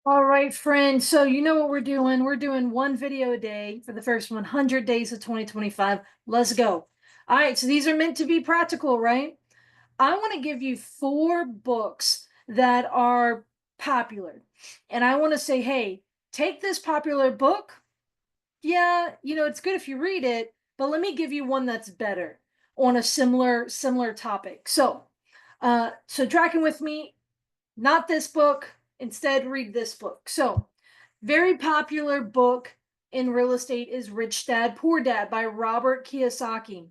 All right, friend. So you know what we're doing? We're doing one video a day for the first 100 days of 2025. Let's go. All right, so these are meant to be practical, right? I want to give you four books that are popular. And I want to say, hey, take this popular book. Yeah, it's good if you read it, but let me give you one that's better on a similar topic. So tracking with me, not this book. Instead, read this book. So, very popular book in real estate is Rich Dad Poor Dad by Robert Kiyosaki.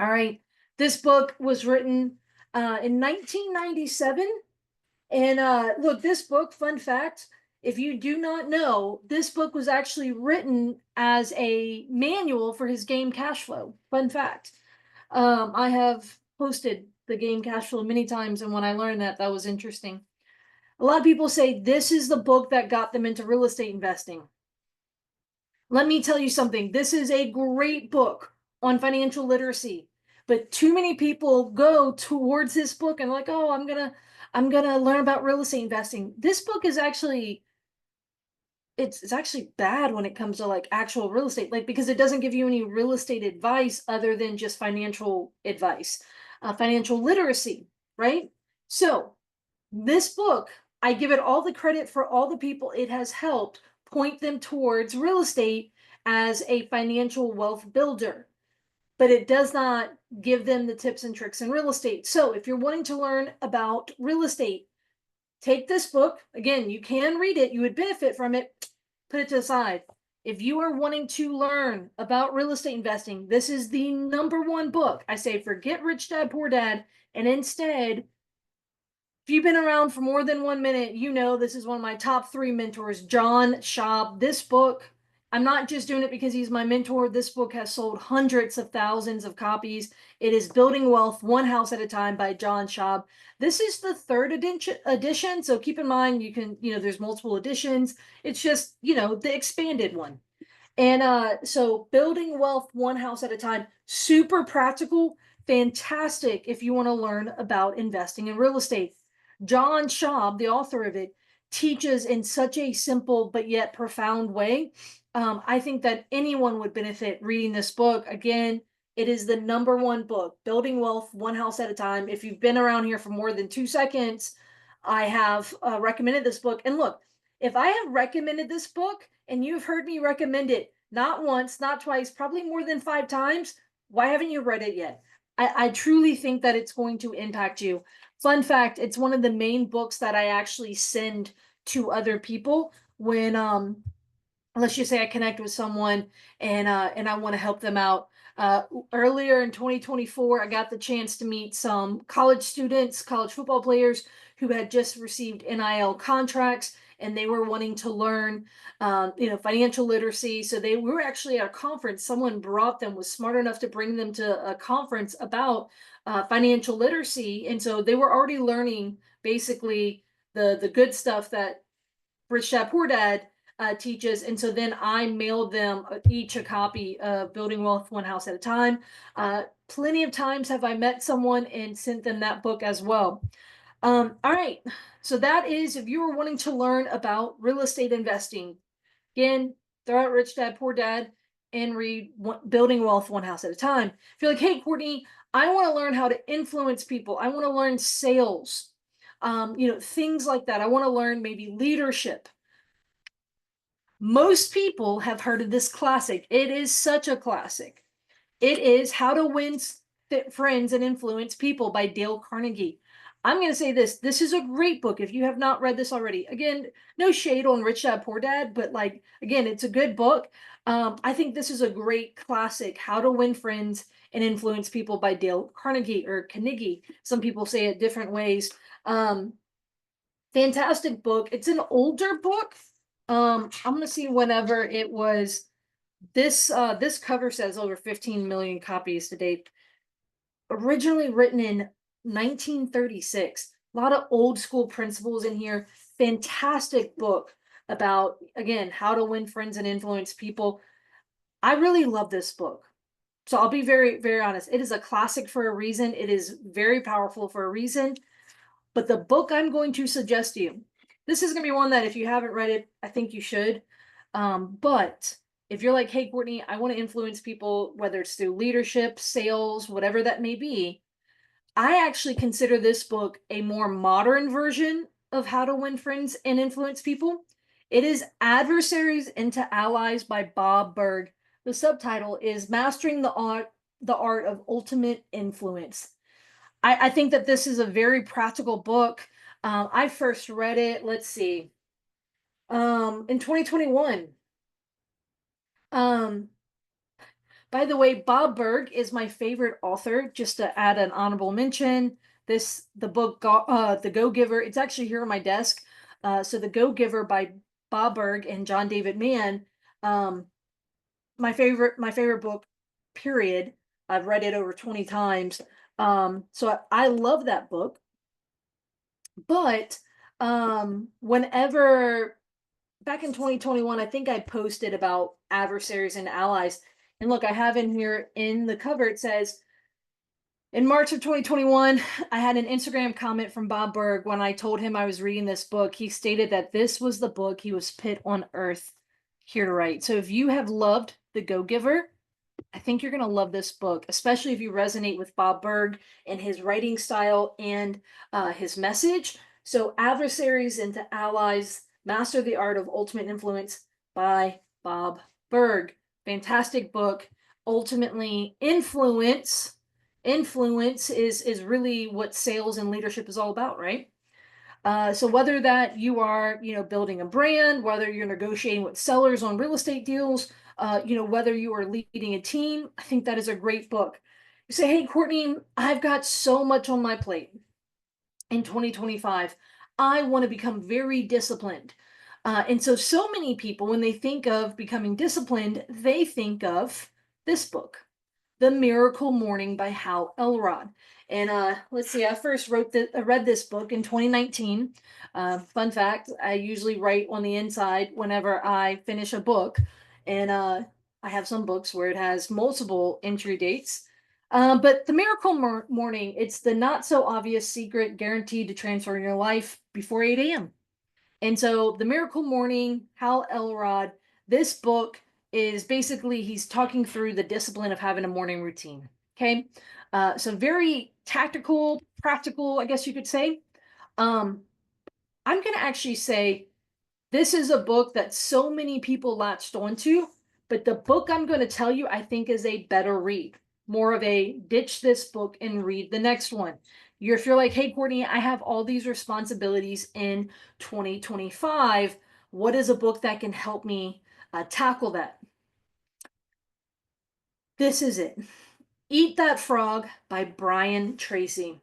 All right. This book was written in 1997. And look, this book, fun fact, if you do not know, this book was actually written as a manual for his game cash flow. Fun fact. I have posted the game cash flow many times. And when I learned that, that was interesting. A lot of people say this is the book that got them into real estate investing. Let me tell you something. This is a great book on financial literacy, but too many people go towards this book and like, "Oh, I'm going to learn about real estate investing." This book is actually it's actually bad when it comes to like actual real estate, like because it doesn't give you any real estate advice other than just financial advice, financial literacy, right? So, this book, I give it all the credit for all the people it has helped point them towards real estate as a financial wealth builder, but it does not give them the tips and tricks in real estate. So, if you're wanting to learn about real estate, take this book. Again, you can read it, you would benefit from it, put it to the side. If you are wanting to learn about real estate investing, this is the number one book. I say forget Rich Dad Poor Dad and instead, if you've been around for more than 1 minute, you know this is one of my top three mentors, John Schaub. This book, I'm not just doing it because he's my mentor. This book has sold hundreds of thousands of copies. It is Building Wealth One House at a Time by John Schaub. This is the third edition. So keep in mind, there's multiple editions. It's just, the expanded one. And so Building Wealth One House at a Time, super practical, fantastic if you want to learn about investing in real estate. John Schaub, the author of it, teaches in such a simple but yet profound way. I think that anyone would benefit reading this book. Again, it is the number one book, Building Wealth One House at a Time. If you've been around here for more than 2 seconds, I have recommended this book. And look, if I have recommended this book and you've heard me recommend it not once, not twice, probably more than 5 times, why haven't you read it yet? I truly think that it's going to impact you. Fun fact, it's one of the main books that I actually send to other people when let's just say I connect with someone and I want to help them out. Earlier in 2024, I got the chance to meet some college students, college football players who had just received NIL contracts and they were wanting to learn, financial literacy. So we were actually at a conference. Someone brought them, was smart enough to bring them to a conference about financial literacy, and so they were already learning basically the good stuff that Rich Dad Poor Dad teaches. And so then I mailed them each a copy of Building Wealth One House at a Time. Plenty of times have I met someone and sent them that book as well. All right. So that is if you are wanting to learn about real estate investing, again, throw out Rich Dad Poor Dad and read Building Wealth One House at a Time. If you're like, hey, Courtney, I want to learn how to influence people, I want to learn sales, things like that. I want to learn maybe leadership. Most people have heard of this classic. It is such a classic. It is How to Win Friends and Influence People by Dale Carnegie. I'm going to say this is a great book if you have not read this already. Again, no shade on Rich Dad Poor Dad, but like, again, it's a good book. I think this is a great classic, How to Win Friends and Influence People by Dale Carnegie or Carnegie. Some people say it different ways. Um, Fantastic book. It's an older book. I'm gonna see whenever it was. This cover says over 15 million copies to date. Originally written in 1936. A lot of old school principles in here. Fantastic book about, again, how to win friends and influence people. I really love this book. So I'll be very, very honest. It is a classic for a reason. It is very powerful for a reason. But the book I'm going to suggest to you, this is gonna be one that if you haven't read it, I think you should. But if you're like, hey, Courtney, I want to influence people, whether it's through leadership, sales, whatever that may be, I actually consider this book a more modern version of How to Win Friends and Influence People. It is Adversaries into Allies by Bob Burg. The subtitle is Mastering the Art of Ultimate Influence. I think that this is a very practical book. I first read it, let's see, in 2021. Um, by the way, Bob Burg is my favorite author, just to add an honorable mention. The book, The Go-Giver, it's actually here on my desk. So The Go-Giver by Bob Burg and John David Mann, um, my favorite book, period. I've read it over 20 times. So I love that book. But whenever back in 2021, I think I posted about adversaries and allies. And look, I have in here in the cover, it says, in March of 2021, I had an Instagram comment from Bob Burg when I told him I was reading this book. He stated that this was the book he was put on earth here to write. So if you have loved The Go-Giver, I think you're going to love this book, especially if you resonate with Bob Burg and his writing style and his message. So, Adversaries into Allies, Master the Art of Ultimate Influence by Bob Burg. Fantastic book. Ultimately, influence is really what sales and leadership is all about, right? So whether that you are, building a brand, whether you're negotiating with sellers on real estate deals, whether you are leading a team, I think that is a great book. You say, hey, Courtney, I've got so much on my plate in 2025. I want to become very disciplined. And so many people, when they think of becoming disciplined, they think of this book, The Miracle Morning by Hal Elrod. And let's see, I first read this book in 2019. Fun fact, I usually write on the inside whenever I finish a book. And I have some books where it has multiple entry dates. But The Miracle Morning, it's the not so obvious secret guaranteed to transform your life before 8 a.m. And so The Miracle Morning, Hal Elrod, this book is basically he's talking through the discipline of having a morning routine. Okay. So very tactical, practical, I guess you could say. Um, I'm going to actually say this is a book that so many people latched onto, but the book I'm going to tell you, I think, is a better read. More of a ditch this book and read the next one. If you're like, hey, Courtney, I have all these responsibilities in 2025. What is a book that can help me tackle that? This is it. Eat That Frog by Brian Tracy.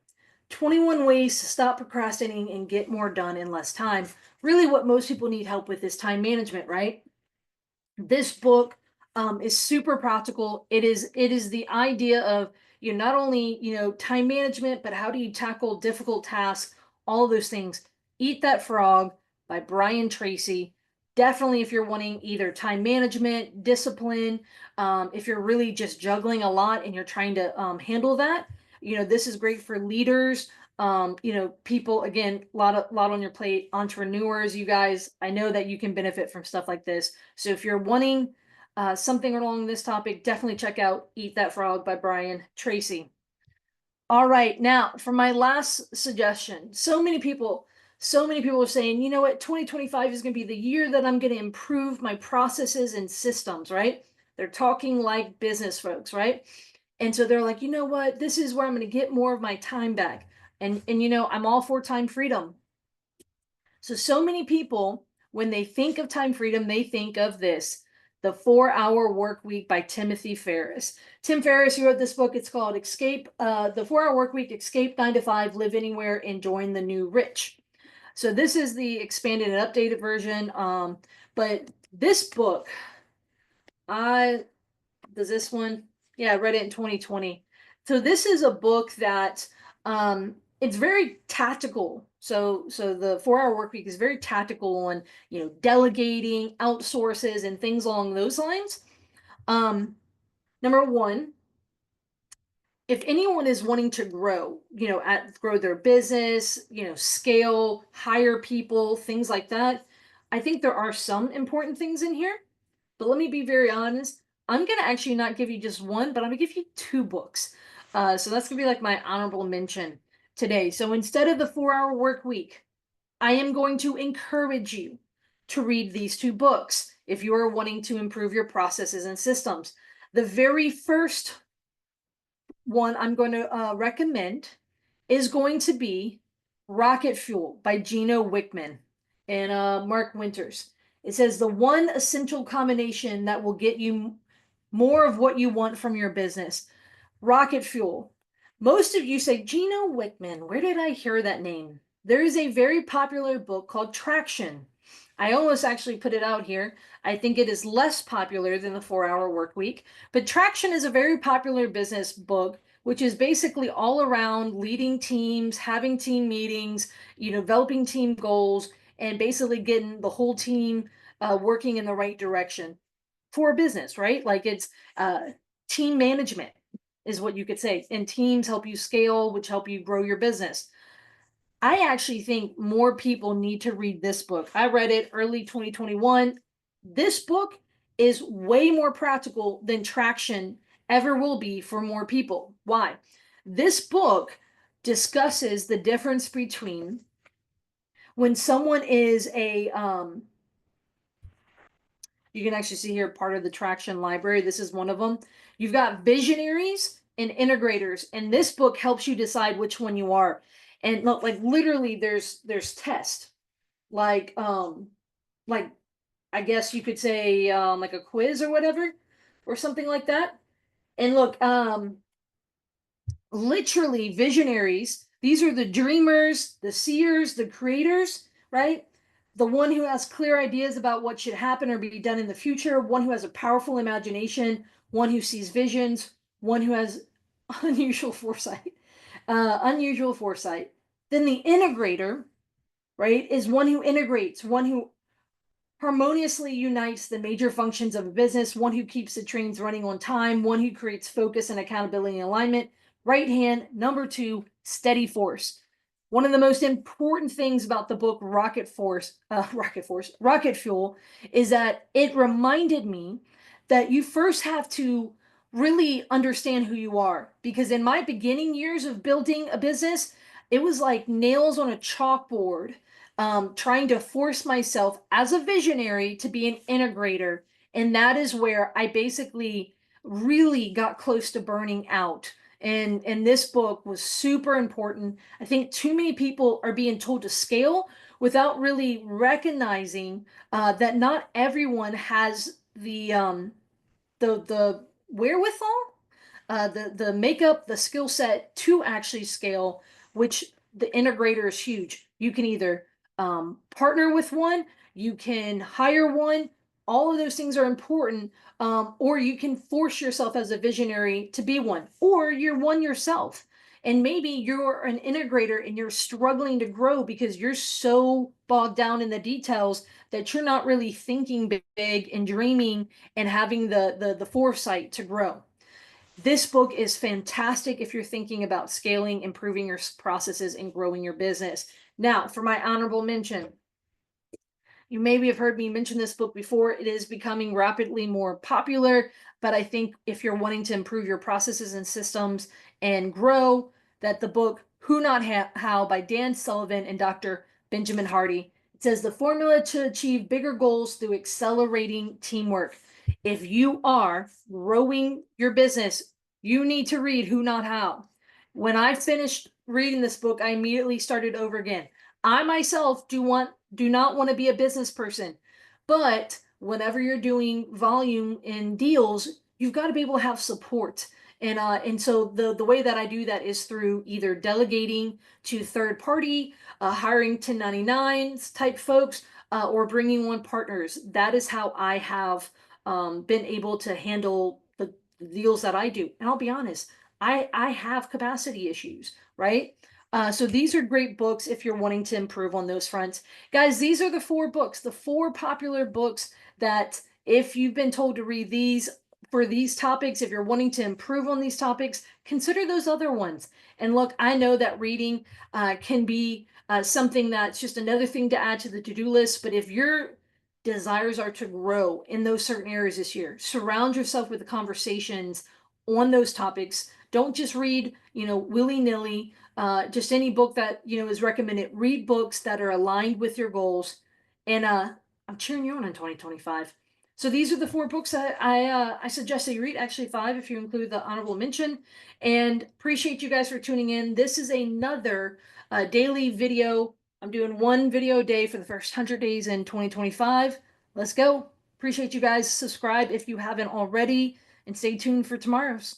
21 ways to stop procrastinating and get more done in less time. Really, what most people need help with is time management, right? This book is super practical. It is the idea of not only time management, but how do you tackle difficult tasks, all of those things. Eat That Frog by Brian Tracy. Definitely, if you're wanting either time management, discipline, if you're really just juggling a lot and you're trying to handle that, this is great for leaders. People, again, lot on your plate, entrepreneurs, you guys, I know that you can benefit from stuff like this. So if you're wanting something along this topic, definitely check out Eat That Frog by Brian Tracy. All right, now for my last suggestion. So many people are saying, you know what, 2025 is going to be the year that I'm going to improve my processes and systems, right? They're talking like business folks, right? And so they're like, you know what, this is where I'm going to get more of my time back. And I'm all for time freedom. So many people, when they think of time freedom, they think of this, The 4-Hour Work Week by Timothy Ferris. Tim Ferris, he wrote this book. It's called The 4-Hour Work Week, Escape 9 to 5, Live Anywhere, and Join the New Rich. So this is the expanded and updated version. But this book, does this one? Yeah, I read it in 2020. So this is a book that it's very tactical. So the 4-Hour Work Week is very tactical on, delegating, outsources, and things along those lines. Number one, if anyone is wanting to grow, grow their business, scale, hire people, things like that, I think there are some important things in here. But let me be very honest. I'm going to actually not give you just one, but I'm going to give you two books. So that's going to be like my honorable mention today. So instead of the 4-Hour Work Week, I am going to encourage you to read these two books if you are wanting to improve your processes and systems. The very first one I'm going to recommend is going to be Rocket Fuel by Gino Wickman and Mark Winters. It says the one essential combination that will get you more of what you want from your business. Rocket Fuel. Most of you say, Gino Wickman, where did I hear that name? There is a very popular book called Traction. I almost actually put it out here. I think it is less popular than the 4-Hour Work Week, but Traction is a very popular business book, which is basically all around leading teams, having team meetings, developing team goals, and basically getting the whole team working in the right direction for a business, right? Like it's team management is what you could say. And teams help you scale, which help you grow your business. I actually think more people need to read this book. I read it early 2021. This book is way more practical than Traction ever will be for more people. Why? This book discusses the difference between when someone is you can actually see here part of the Traction library. This is one of them. You've got visionaries and integrators, and this book helps you decide which one you are. And look, like literally there's tests like like I guess you could say like a quiz or whatever or something like that. And look, literally visionaries, these are the dreamers, the seers, the creators, right? The one who has clear ideas about what should happen or be done in the future, one who has a powerful imagination, one who sees visions, one who has unusual foresight. Unusual foresight. Then the integrator, right, is one who integrates, one who harmoniously unites the major functions of a business, one who keeps the trains running on time, one who creates focus and accountability and alignment. Right hand, number 2, steady force. One of the most important things about the book Rocket Fuel is that it reminded me that you first have to really understand who you are. Because in my beginning years of building a business, it was like nails on a chalkboard, trying to force myself as a visionary to be an integrator. And that is where I basically really got close to burning out. And this book was super important. I think too many people are being told to scale without really recognizing that not everyone has the wherewithal, the makeup, the skill set to actually scale, which the integrator is huge. You can either partner with one, you can hire one. All of those things are important. Or you can force yourself as a visionary to be one, or you're one yourself. And maybe you're an integrator and you're struggling to grow because you're so bogged down in the details that you're not really thinking big and dreaming and having the foresight to grow. This book is fantastic if you're thinking about scaling, improving your processes, and growing your business. Now, for my honorable mention, you maybe have heard me mention this book before. It is becoming rapidly more popular, but I think if you're wanting to improve your processes and systems and grow, that the book Who Not How by Dan Sullivan and Dr. Benjamin Hardy. It says the formula to achieve bigger goals through accelerating teamwork. If you are growing your business, you need to read Who Not How. When I finished reading this book, I immediately started over again. I myself do not want to be a business person, but whenever you're doing volume in deals, you've got to be able to have support. And so the way that I do that is through either delegating to third party, hiring 1099s type folks, or bringing on partners. That is how I have been able to handle the deals that I do. And I'll be honest, I have capacity issues, right? So these are great books if you're wanting to improve on those fronts. Guys, these are the 4 books, the 4 popular books that if you've been told to read these, for these topics, if you're wanting to improve on these topics, consider those other ones. And look, I know that reading can be something that's just another thing to add to the to-do list. But if your desires are to grow in those certain areas this year, surround yourself with the conversations on those topics. Don't just read, willy-nilly, just any book that, is recommended. Read books that are aligned with your goals. And I'm cheering you on in 2025. So these are the 4 books that I suggest that you read. Actually, 5 if you include the honorable mention. And appreciate you guys for tuning in. This is another daily video. I'm doing 1 video a day for the first 100 days in 2025. Let's go. Appreciate you guys. Subscribe if you haven't already, and stay tuned for tomorrow's.